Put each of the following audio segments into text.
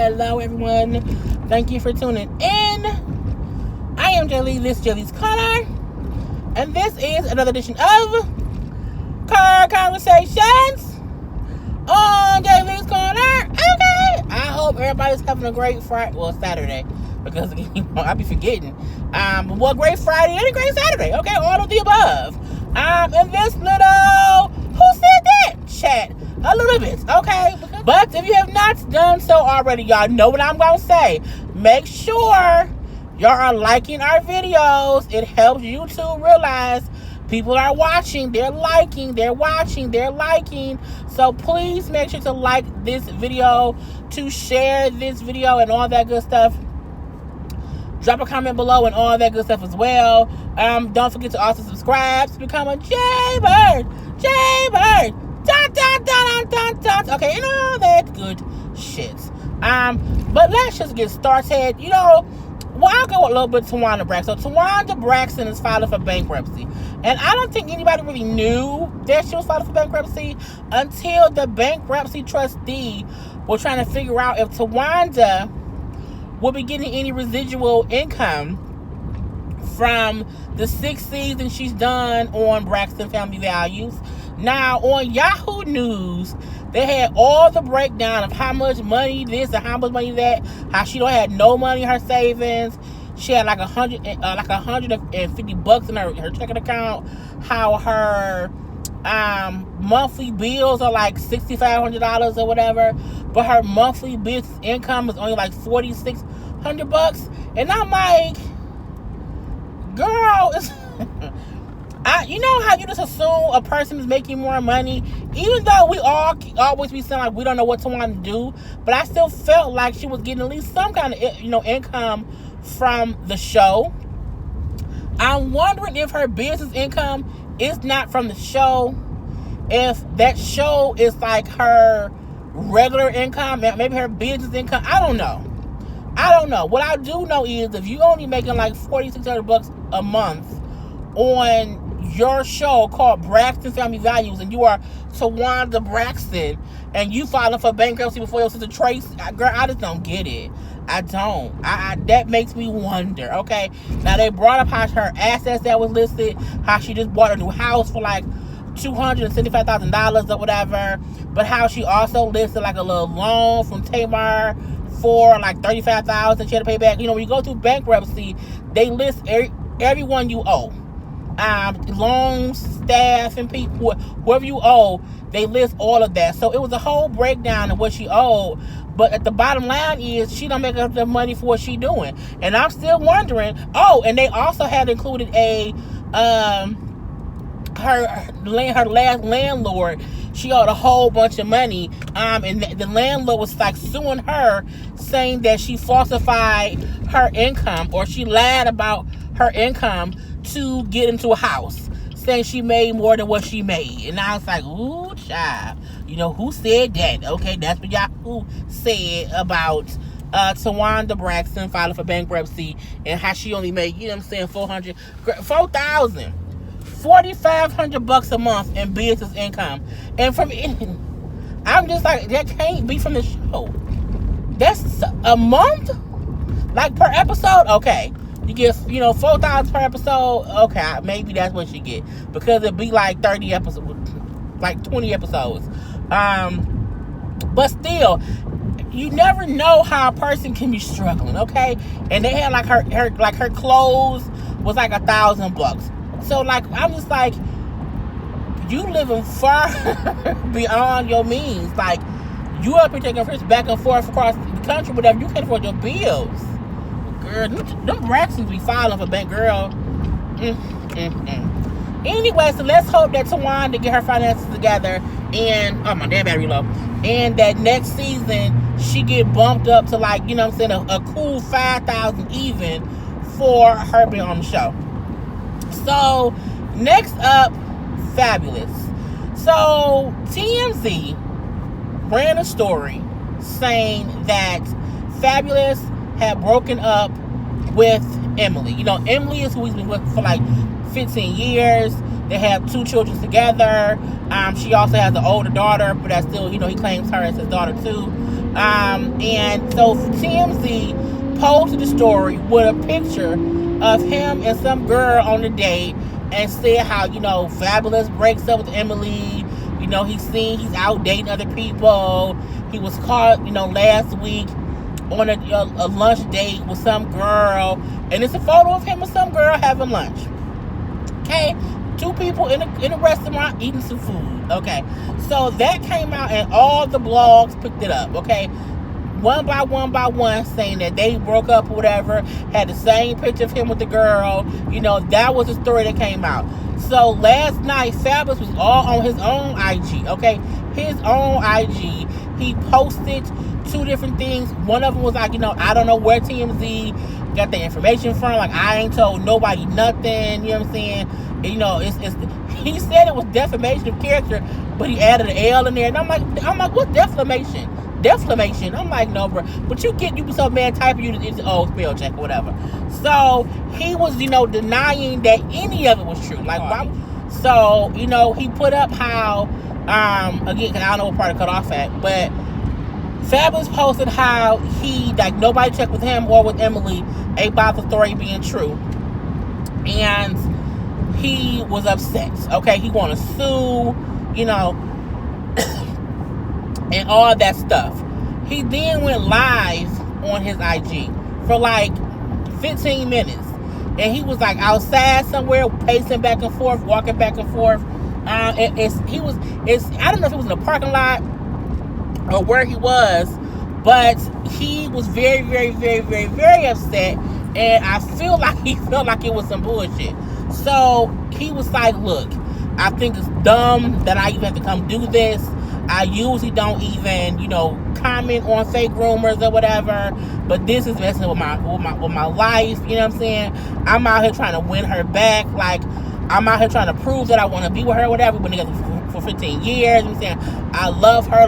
Hello, everyone. Thank you for tuning in. I am JayLee, this is JLeesCorner, and this is another edition of Car Conversations on JLeesCorner. Okay. I hope everybody's having a great Friday. Well, Saturday, because I'll be forgetting. Well, great Friday and a great Saturday. Okay, all of the above. In this little who said that chat, a little bit, okay. But if you have not done so already, y'all know what I'm gonna say. Make sure y'all are liking our videos. It helps YouTube realize people are watching, they're liking, they're watching, they're liking. So please make sure to like this video, to share this video and all that good stuff. Drop a comment below and all that good stuff as well. Don't forget to also subscribe to become a JayBird. JayBird. Dun, dun, dun, dun, dun. Okay, and all that good shit. But let's just get started. I'll go a little bit to Tawanda Braxton. So Tawanda Braxton is filing for bankruptcy. And I don't think anybody really knew that she was filing for bankruptcy until the bankruptcy trustee was trying to figure out if Tawanda will be getting any residual income from the 6th season she's done on Braxton Family Values. Now, on Yahoo News, they had all the breakdown of how much money this and how much money that, how she don't had no money in her savings. She had like $150 in her checking account. How her monthly bills are like $6,500 or whatever, but her monthly business income is only like $4,600. And I'm like, girl, it's you know how you just assume a person is making more money, even though we all always be saying like we don't know what Tawanda to do, but I still felt like she was getting at least some kind of income from the show. I'm wondering if her business income is not from the show, if that show is like her regular income, maybe her business income. I don't know. What I do know is if you only making like $4,600 a month on your show called Braxton Family Values, and you are Tawanda Braxton, and you filing for bankruptcy before your sister Tracy, girl, I just don't get it. I don't. That makes me wonder. Okay, now they brought up how her assets that was listed, how she just bought a new house for like $275,000 or whatever, but how she also listed like a little loan from Tamar for like $35,000 she had to pay back. When you go through bankruptcy, they list everyone you owe. Loans, staff, and people, whoever you owe, they list all of that. So it was a whole breakdown of what she owed. But at the bottom line is she don't make enough money for what she doing. And I'm still wondering. Oh, and they also had included her last landlord. She owed a whole bunch of money. And the landlord was like suing her, saying that she falsified her income, or she lied about her income to get into a house, saying she made more than what she made. And I was like, ooh, child. Who said that? Okay, that's what Yahoo said about Tawanda Braxton filing for bankruptcy and how she only made, $4,500 a month in business income. And from I'm just like, that can't be from the show. That's a month? Like per episode? Okay. You get, $4,000 per episode. Okay, maybe that's what you get, because it'd be like 30 episodes, like 20 episodes. But still, you never know how a person can be struggling. Okay, and they had like her clothes was like $1,000. So like, I'm just like, you living far beyond your means. Like, you up here taking trips back and forth across the country, whatever. You can't afford your bills. Girl, them Braxtons be filing for bank, girl. Anyway, so let's hope that Tawanda get her finances together, and my damn battery low, and that next season she get bumped up to like, a cool 5,000 even for her being on the show. So next up, Fabulous. So TMZ ran a story saying that Fabulous had broken up with Emily. Emily is who he's been with for like 15 years. They have 2 children together. She also has an older daughter, but that's still, he claims her as his daughter too. And so TMZ posted the story with a picture of him and some girl on the date, and said how, Fabulous breaks up with Emily. He's out dating other people. He was caught, last week on a lunch date with some girl, and it's a photo of him and some girl having lunch. Okay, two people in a restaurant eating some food. Okay, so that came out, and all the blogs picked it up. Okay, one by one, saying that they broke up or whatever, had the same picture of him with the girl. That was the story that came out. So last night, Fabulous was all on his own IG. Okay, his own IG. He posted two different things. One of them was like, I don't know where TMZ got the information from. Like, I ain't told nobody nothing. You know what I'm saying? He said it was defamation of character, but he added an L in there, and I'm like, what defamation? Defamation. I'm like, no, bro. But you be so mad typing it's spell check or whatever. So he was, denying that any of it was true. Like, why? So, he put up how, again, cause I don't know what part to cut off at, but Fabulous posted how he, like, nobody checked with him or with Emily about the story being true. And he was upset. Okay, he want to sue, and all that stuff. He then went live on his IG for like 15 minutes. And he was like outside somewhere, pacing back and forth, walking back and forth. I don't know if he was in a parking lot or where he was, but he was very, very, very, very, very upset. And I feel like he felt like it was some bullshit. So he was like, look, I think it's dumb that I even have to come do this. I usually don't even, comment on fake rumors or whatever, but this is messing with my life. You know what I'm saying? I'm out here trying to win her back. Like, I'm out here trying to prove that I want to be with her or whatever. We've been together for 15 years. You know what I'm saying? I love her.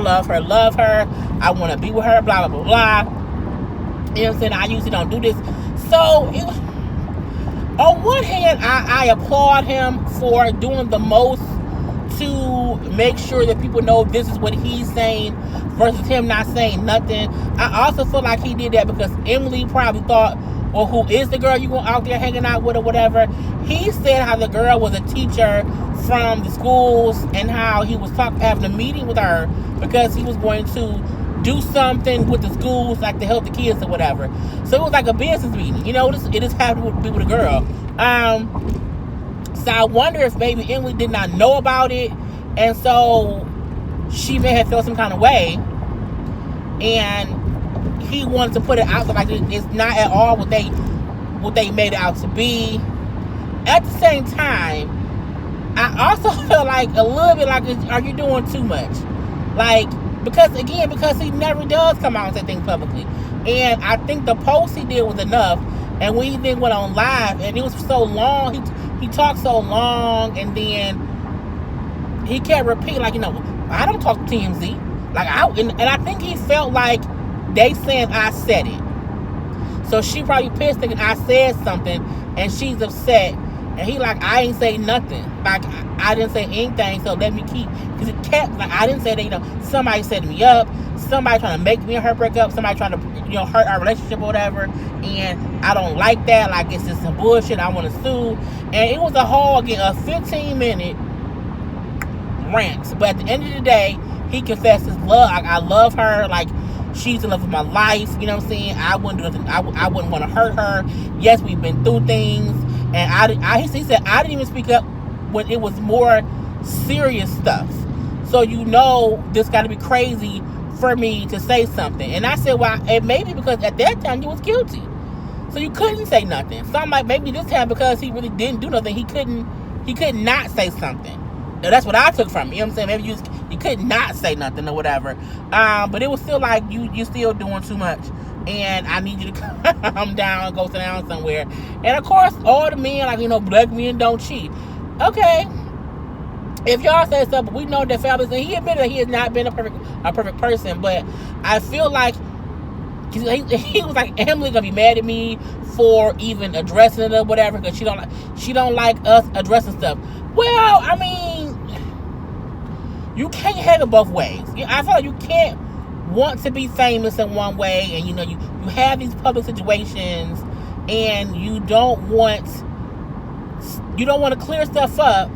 I want to be with her, blah, blah, blah, blah. You know what I'm saying? I usually don't do this. So, on one hand, I applaud him for doing the most to make sure that people know this is what he's saying versus him not saying nothing. I also feel like he did that because Emily probably thought, well, who is the girl you want out there hanging out with or whatever? He said how the girl was a teacher from the schools and how he was having a meeting with her because he was going to do something with the schools, like to help the kids or whatever. So it was like a business meeting. It just happened to be with a girl. So I wonder if maybe Emily did not know about it, and so she may have felt some kind of way, and he wanted to put it out so like it's not at all what they made it out to be. At the same time, I also feel like a little bit like, are you doing too much? Like, because he never does come out and say things publicly, and I think the post he did was enough. And when he then went on live, and it was so long, he talked so long, and then he kept repeating, like, I don't talk to TMZ. Like, and I think he felt like they saying I said it. So she probably pissed thinking I said something, and she's upset. And he like, I ain't say nothing. Like, I didn't say anything, so let me keep. Because it kept, like, I didn't say that, somebody set me up. Somebody trying to make me and her break up. Somebody trying to, hurt our relationship or whatever. And I don't like that. Like, it's just some bullshit. I want to sue. And it was a whole, again, a 15-minute rant. But at the end of the day, he confessed his love. I love her. Like, she's the love of my life. You know what I'm saying? I wouldn't do nothing. I wouldn't want to hurt her. Yes, we've been through things. And he said, I didn't even speak up when it was more serious stuff. So, this got to be crazy for me to say something. And I said, well, it may be because at that time you was guilty. So you couldn't say nothing. So I'm like, maybe this time because he really didn't do nothing, he could not say something. Now, that's what I took from it. You know what I'm saying? Maybe you could not say nothing or whatever. But it was still like, you still doing too much. And I need you to calm down and go sit down somewhere. And of course, all the men, like, black men don't cheat. Okay. If y'all say something, we know that Fabulous, and he admitted that he has not been a perfect person, but I feel like he was like, Emily gonna be mad at me for even addressing it or whatever because she don't like us addressing stuff. Well, I mean, you can't have it both ways. I feel like you can't want to be famous in one way, and you have these public situations, and you don't want to clear stuff up,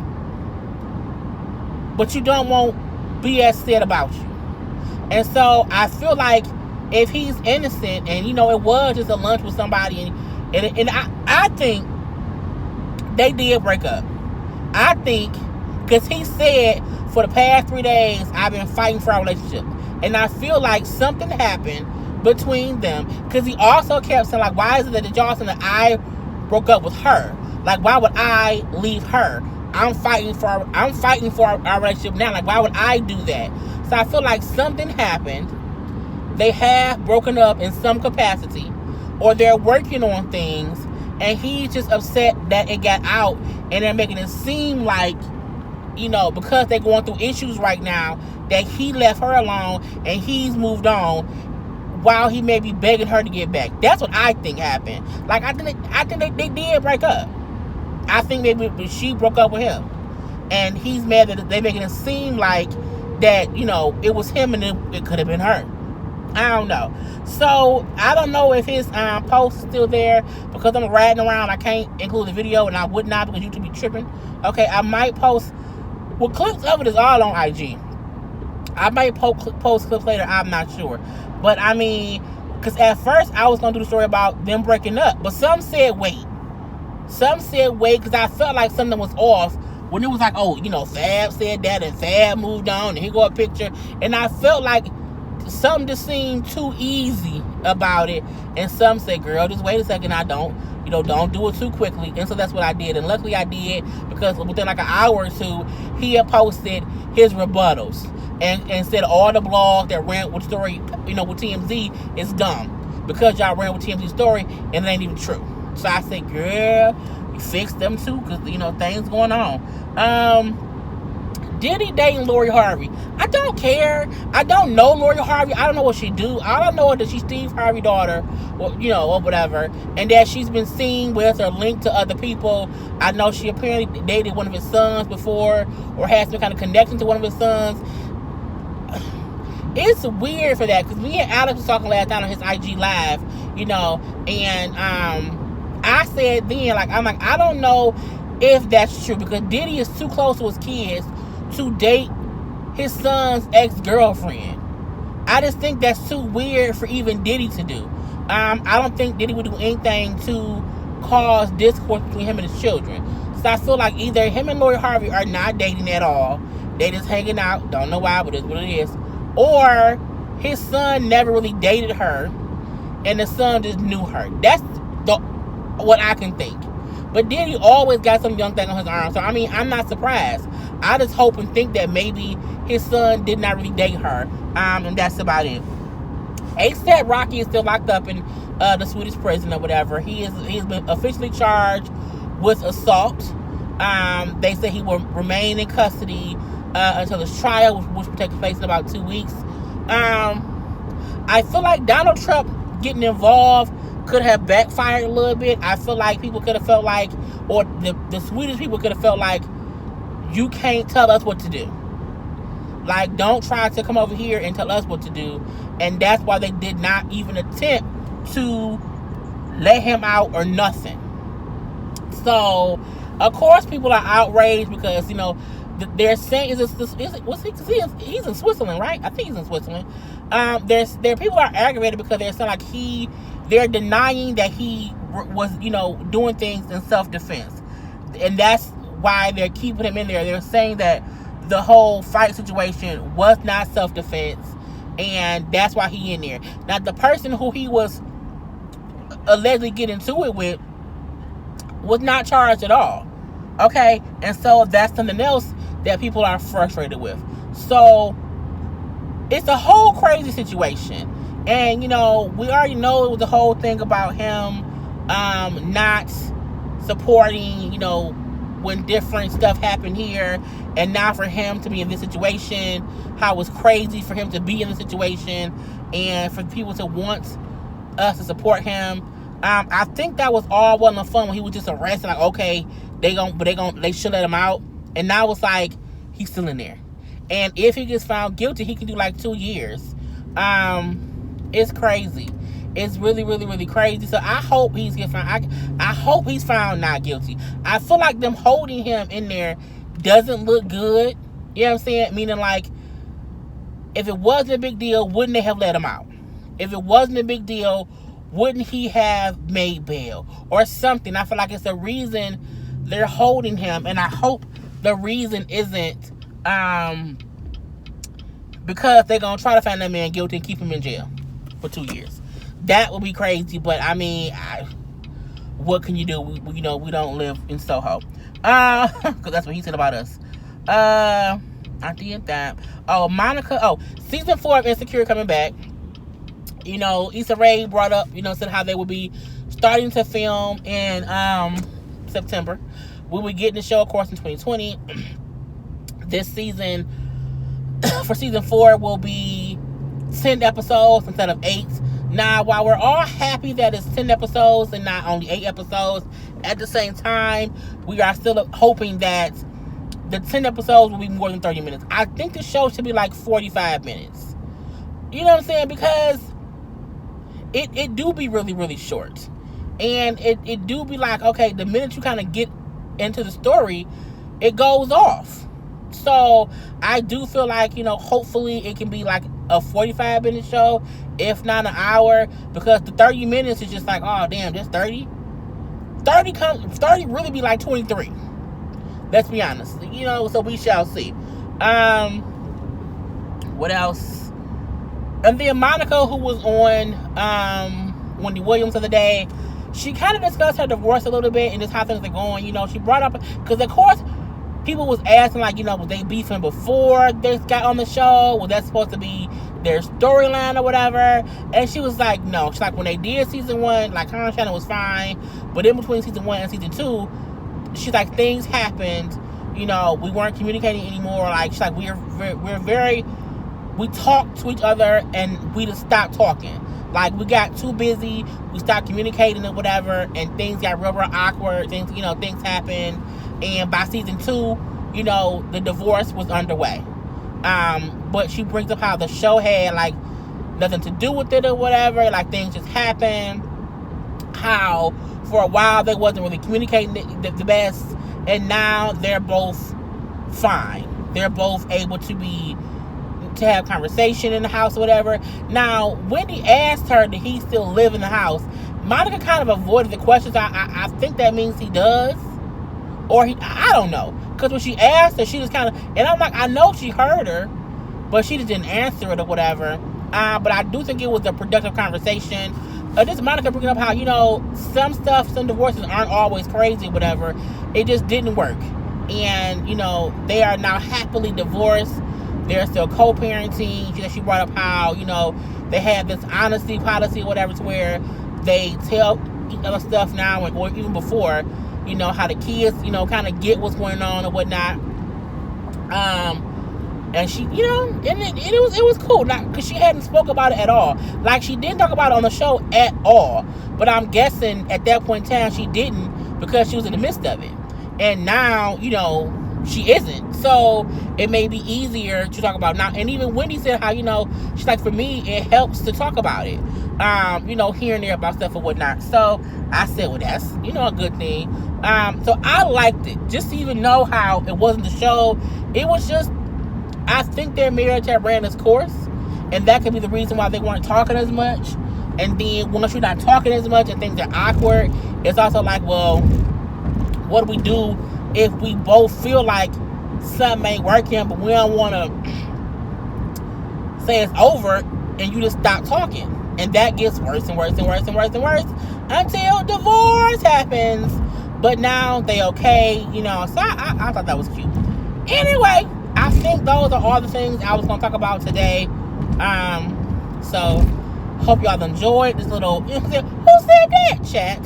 but you don't want BS said about you. And so I feel like if he's innocent, and it was just a lunch with somebody, and I think they did break up. I think because he said for the past 3 days I've been fighting for our relationship, and I feel like something happened between them, because he also kept saying, like, why is it that y'all saying that I broke up with her? Like, why would I leave her? I'm fighting for our relationship now. Like, why would I do that? So I feel like something happened. They have broken up in some capacity, or they're working on things, and he's just upset that it got out, and they're making it seem like, because they're going through issues right now, that he left her alone and he's moved on, while he may be begging her to get back. That's what I think happened. Like, I think they did break up. I think maybe she broke up with him, and he's mad that they're making it seem like that, it was him and it could have been her. I don't know. So I don't know if his post is still there, because I'm riding around. I can't include the video, and I would not, because YouTube be tripping. Okay, I might post. Well, clips of it is all on IG. I might post clips later. I'm not sure, but I mean, because at first I was gonna do the story about them breaking up, but some said wait. Because I felt like something was off when it was like, oh, Fab said that, and Fab moved on, and here go a picture, and I felt like some just seemed too easy about it, and some said, girl, just wait a second, don't do it too quickly. And so that's what I did, and luckily I did, because within like an hour or two, he had posted his rebuttals, and said all the blogs that ran with story, with TMZ is dumb, because y'all ran with TMZ story, and it ain't even true. So I said, girl, you fix them too, because things going on. Diddy dating Lori Harvey. I don't care. I don't know Lori Harvey. I don't know what she do. All I know is that she's Steve Harvey's daughter, or whatever, and that she's been seen with or linked to other people. I know she apparently dated one of his sons before, or has some kind of connection to one of his sons. It's weird for that, because me and Alex was talking last night on his IG live, and I said then, I don't know if that's true, because Diddy is too close to his kids to date his son's ex-girlfriend. I just think that's too weird for even Diddy to do. I don't think Diddy would do anything to cause discourse between him and his children. So I feel like either him and Lori Harvey are not dating at all, they just hanging out, don't know why, but it's what it is, or his son never really dated her, and the son just knew her. That's what I can think. But Diddy always got some young thing on his arm, so I mean, I'm not surprised. I just hope and think that maybe his son did not really date her, and that's about it. A$AP Rocky is still locked up in the Swedish prison or whatever. He's been officially charged with assault. They say he will remain in custody until his trial, which will take place in about 2 weeks. I feel like Donald Trump getting involved could have backfired a little bit. I feel like people could have felt like, or the Swedish people could have felt like, you can't tell us what to do. Like, don't try to come over here and tell us what to do. And that's why they did not even attempt to let him out or nothing. So, of course, people are outraged because, they're saying, he's in Switzerland, right? I think he's in Switzerland. There people are aggravated because they're saying like they're denying that he was, doing things in self-defense. And that's why they're keeping him in there. They're saying that the whole fight situation was not self-defense, and that's why he in there. Now, the person who he was allegedly getting into it with was not charged at all. Okay? And so that's something else that people are frustrated with. So it's a whole crazy situation. And, we already know it was the whole thing about him not supporting, when different stuff happened here, and now for him to be in this situation, how it was crazy for him to be in the situation, and for people to want us to support him. I think that was all well and fun when he was just arrested, like, okay, they should let him out. And now it's like, he's still in there. And if he gets found guilty, he can do like 2 years. It's crazy. It's really, really, really crazy. So I hope he's get found. I hope he's found not guilty. I feel like them holding him in there doesn't look good. You know what I'm saying? Meaning, like, if it wasn't a big deal, wouldn't they have let him out? If it wasn't a big deal, wouldn't he have made bail or something? I feel like it's a reason they're holding him, and I hope the reason isn't because they're gonna try to find that man guilty and keep him in jail for 2 years. That would be crazy, but I mean, what can you do? We we don't live in Soho, because that's what he said about us. I did that. Oh, Monica. Oh, season 4 of Insecure coming back. Issa Rae brought up, said how they would be starting to film in September. We would get in the show, of course, in 2020. This season, for season 4, will be 10 episodes instead of 8. Now, while we're all happy that it's 10 episodes and not only 8 episodes, at the same time, we are still hoping that the 10 episodes will be more than 30 minutes. I think the show should be like 45 minutes. You know what I'm saying? Because it do be really, really short. And it do be like, okay, the minute you kind of get into the story, it goes off. So I do feel like, hopefully it can be like a 45-minute show, if not an hour, because the 30 minutes is just like, oh, damn, that's 30? 30 really be like 23. Let's be honest. So we shall see. What else? And then Monica, who was on Wendy Williams the other day, she kind of discussed her divorce a little bit and just how things are going. She brought up, because of course, people was asking, like, was they beefing before they got on the show? Was that supposed to be their storyline or whatever? And she was like, no. She's like, when they did season 1, like, her channel was fine. But in between season 1 and season 2, she's like, things happened. We weren't communicating anymore. Like, she's like, we talked to each other and we just stopped talking. Like, we got too busy. We stopped communicating or whatever. And things got real, real awkward. Things happened. And by season 2, the divorce was underway. But she brings up how the show had, like, nothing to do with it or whatever. Like, things just happened. How, for a while, they wasn't really communicating the best. And now they're both fine. They're both able to have conversation in the house or whatever. Now, Wendy asked her, did he still live in the house? Monica kind of avoided the questions. I think that means he does. Or I don't know. Because when she asked her, she just kind of, and I'm like, I know she heard her, but she just didn't answer it or whatever. But I do think it was a productive conversation. This Monica bringing up how, some divorces aren't always crazy or whatever. It just didn't work. And, they are now happily divorced. They're still co-parenting. She brought up how, they have this honesty policy or whatever, to where they tell each other stuff now, or even before, how the kids, kind of get what's going on or whatnot. And she, and it was cool, not because she hadn't spoke about it at all. Like, she didn't talk about it on the show at all. But I'm guessing at that point in time she didn't, because she was in the midst of it. And now, she isn't. So it may be easier to talk about now. And even Wendy said how, she's like, for me, it helps to talk about it. Here and there about stuff or whatnot. So I said, well, that's, a good thing. So I liked it. Just to even know how it wasn't the show. It was just, I think their marriage had ran its course. And that could be the reason why they weren't talking as much. And then once you're not talking as much and things are awkward, it's also like, well, what do we do if we both feel like something ain't working, but we don't want to say it's over, and you just stop talking? And that gets worse and worse and worse and worse and worse until divorce happens. But now they okay, so I thought that was cute. Anyway, I think those are all the things I was going to talk about today. So hope y'all enjoyed this little who said that chat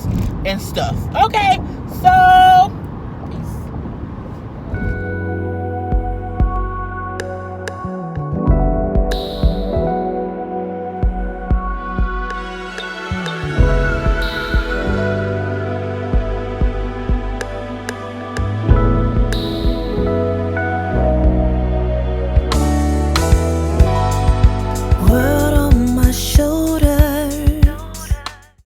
and stuff. Okay,